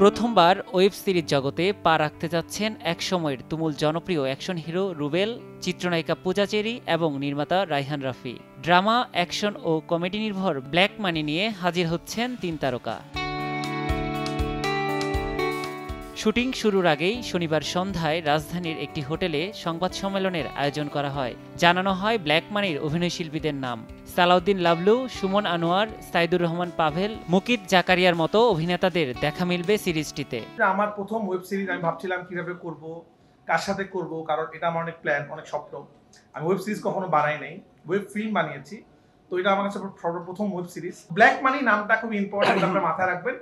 প্রথমবার web series জগতে পা রাখতে যাচ্ছেন একসময়ের তুমুল জনপ্রিয় অ্যাকশন হিরো রুবেল, চিত্রনায়িকা পূজা চেরি এবং নির্মাতা রায়হান রাফি। ড্রামা, অ্যাকশন ও কমেডি নির্ভর ব্ল্যাক মানি নিয়ে হাজির হচ্ছেন তিন তারকা। শুটিং শুরুর আগেই শনিবার সন্ধ্যায় রাজধানীর একটি হোটেলে সংবাদ সম্মেলনের আয়োজন করা হয়। জানানো হয় ব্ল্যাক মানির অভিনয়শিল্পীদের নাম। সালাউদ্দিন লাবলু, সুমন আনোয়ার, সাইদুর রহমান পাভেল, মুকিত জাকারিয়ার মতো অভিনেতাদের দেখা মিলবে সিরিজটিতে। আমার প্রথম ওয়েব সিরিজ, আমি ভাবছিলাম কিভাবে করব, কার সাথে করব, কারণ এটা আমার অনেক প্ল্যান, অনেক স্বপ্ন। আমি ওয়েব সিরিজ কখনো বানাই নাই, ওয়েব ফিল্ম বানিয়েছি, তো এটা আমার কাছে সর্বপ্রথম ওয়েব সিরিজ। ব্ল্যাক মানি নামটা খুব ইম্পর্টেন্ট, আপনারা মাথায় রাখবেন।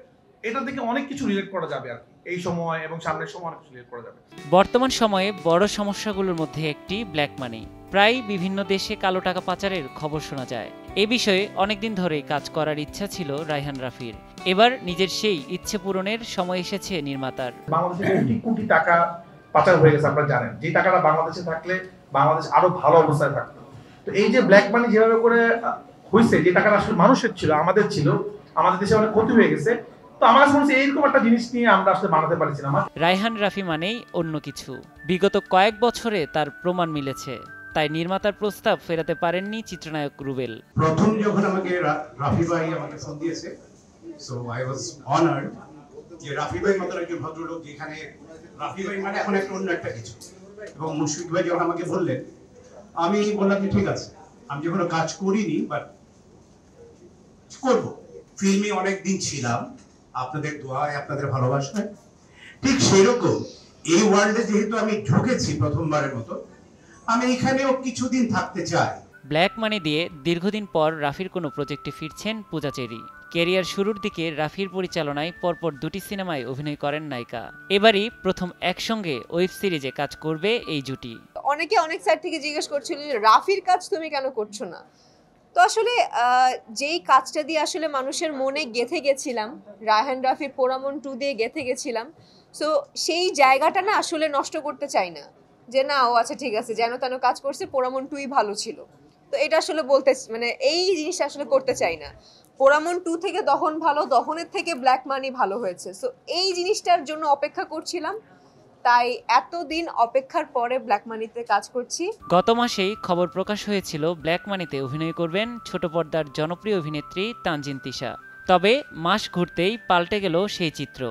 এটা থেকে অনেক কিছু রিলেট করা যাবে আর কি, এই সময় এবং সামনের সময় অনেক কিছু রিলেট করা যাবে। বর্তমান সময়ে বড় সমস্যাগুলোর মধ্যে একটি ব্ল্যাক মানি। প্রায় বিভিন্ন দেশে কালো টাকা পাচারের খবর শোনা যায়। এ বিষয়ে অনেকদিন ধরেই কাজ করার ইচ্ছা ছিল রায়হান রাফির। এবার নিজের সেই ইচ্ছে পূরণের সময় এসেছে নির্মাতার। বাংলাদেশে কোটি কোটি টাকা পাচার হয়ে গেছে, আপনারা জানেন। যে টাকাটা বাংলাদেশে থাকলে বাংলাদেশ আরো ভালো অবস্থায় থাকতো। তো এই যে ব্ল্যাক মানি যেভাবে করে হয়েছে, যে টাকাটা আসলে মানুষের ছিল, আমাদের ছিল, আমাদের দেশে অনেক ক্ষতি হয়ে গেছে। এইরকম একটা জিনিস নিয়ে আমরা আসলে বানাতে পারছিলাম। রায়হান রাফি মানেই অন্য কিছু। বিগত কয়েক বছরে তার প্রমাণ মিলেছে। তাই নির্মাতার প্রস্তাব ফেরাতে পারেননি চিত্রনায়ক রুবেল। প্রথম যখন আমাকে রাফি ভাই আমাকে ফোন দিয়েছে, সো আই ওয়াজ অনার্ড যে রাফি ভাই মতো একজন ভদ্রলোক, যেখানে রাফি ভাই মানে এখন একটা অন্য একটা কিছু। এবং মুশফিক ভাই যখন আমাকে বললেন, আমি বললাম যে ঠিক আছে, আমি যখন কাজ করিনি বাট করবো। ফিল্মে অনেক দিন ছিলাম আপনাদের দোয়ায়, আপনাদের ভালোবাসায়। ঠিক সেরকম এই ওয়ার্ল্ডে যেহেতু আমি ঢুকেছি প্রথমবারের মতো, আমি এখানেও কিছুদিন থাকতে চাই। ব্ল্যাক মানি দিয়ে দীর্ঘদিন পর রাফির কোনো প্রজেক্টে ফিরছেন পূজা চেরি। ক্যারিয়ার শুরুর দিকে রাফির পরিচালনায় পরপর দুটি সিনেমায় অভিনয় করেন নায়িকা। এবারই প্রথম একসঙ্গে ওয়েব সিরিজে কাজ করবে এই জুটি। অনেকে অনেক সাইড থেকে জিজ্ঞেস করছিল রাফির কাজ তুমি কেন করছো না। তো আসলে যেই কাজটা দিয়ে আসলে মানুষের মনে গেঁথে গেছিলাম, রায়হান রাফির পোড়ামন 2 দিয়ে গেঁথে গেছিলাম, সো সেই জায়গাটা না আসলে নষ্ট করতে চাই না, যে না ও আচ্ছা ঠিক আছে যেন তেন কাজ করছে, পোড়ামন 2ই ভালো ছিল। তো এটা আসলে বলতে মানে এই জিনিসটা আসলে করতে চাই না। পোড়ামন 2 থেকে দহন ভালো, দহনের থেকে ব্ল্যাক মানি ভালো হয়েছে। সো এই জিনিসটার জন্য অপেক্ষা করছিলাম, তাই এতদিন অপেক্ষার পরে ব্ল্যাক মানিতে কাজ করছি। গত মাসেই খবর প্রকাশ হয়েছিল ব্ল্যাক মানিতে অভিনয় করবেন ছোট পর্দার জনপ্রিয় অভিনেত্রী তানজিন তিশা। তবে মাস ঘুরতেই পাল্টে গেল সেই চিত্র।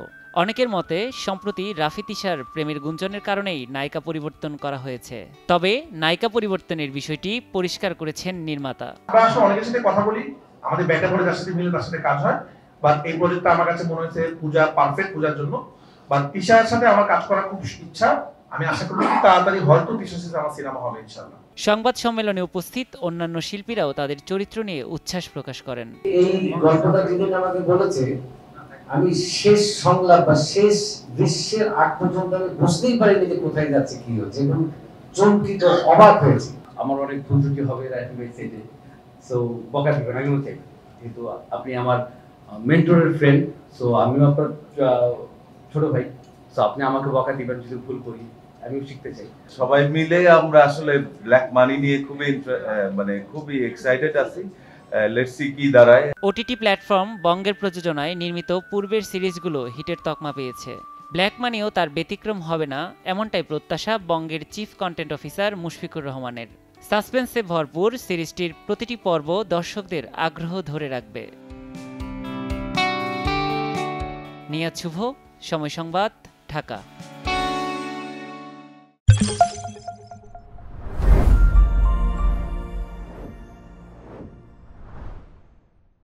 অনেকের মতে সম্প্রতি রাফি তিশার প্রেমের গুঞ্জনের কারণেই নায়িকা পরিবর্তন করা হয়েছে। তবে নায়িকা পরিবর্তনের বিষয়টি পরিষ্কার করেছেন নির্মাতা। আমরা আসলে অনেকের সাথে কথা বলি, আমাদের ব্যাটা করে যার সাথে মিলে তার সাথে কাজ হয়, বাট এই প্রজেক্টটা আমার কাছে মনে হয়েছে পূজা পারফেক্ট পূজার জন্য। বাট তিশার সাথে আমার কাজ করার খুব ইচ্ছা। আমি আশা করি খুব তাড়াতাড়ি হয়তো তিশার সাথে আমার সিনেমা হবে ইনশাআল্লাহ। সংবাদ সম্মেলনে উপস্থিত অন্যান্য শিল্পীরাও তাদের চরিত্র নিয়ে উচ্ছ্বাস প্রকাশ করেন। এই গল্পটা যিনি আমাকে বলেছে, আমি শেষ সংলাপ বা শেষ দৃশ্যের আগ পর্যন্ত আমি বুঝতেই পারিনি যে কোথায় যাচ্ছে, কি হচ্ছে, এবং চমকিত অবাক হয়েছে। আমার অনেক ভুল ত্রুটি হবে রাইফি ভাই সাইডে, সো বকা দিবেন, আমিও চাই, যেহেতু আপনি আমার মেন্টরের ফ্রেন্ড, সো আমিও আপনার ছোট ভাই, সো আপনি আমাকে বকা দিবেন যদি ভুল করি, আমিও শিখতে চাই। সবাই মিলে আমরা আসলে ব্ল্যাক মানি নিয়ে খুবই এক্সাইটেড আছি। লেটস সি কি দাঁড়ায়। ওটিটি প্ল্যাটফর্ম বঙ্গের প্রযোজনায় নির্মিত পূর্বের সিরিজগুলো হিটের তকমা পেয়েছে। ব্ল্যাক মানিও তার ব্যতিক্রম হবে না, এমনটাই প্রত্যাশা বঙ্গের চিফ কন্টেন্ট অফিসার মুশফিকুর রহমানের। সাসপেন্সে ভরপুর সিরিজটির প্রতিটি পর্ব দর্শকদের আগ্রহ ধরে রাখবে। নিয়াজ শুভ, সময় সংবাদ, ঢাকা।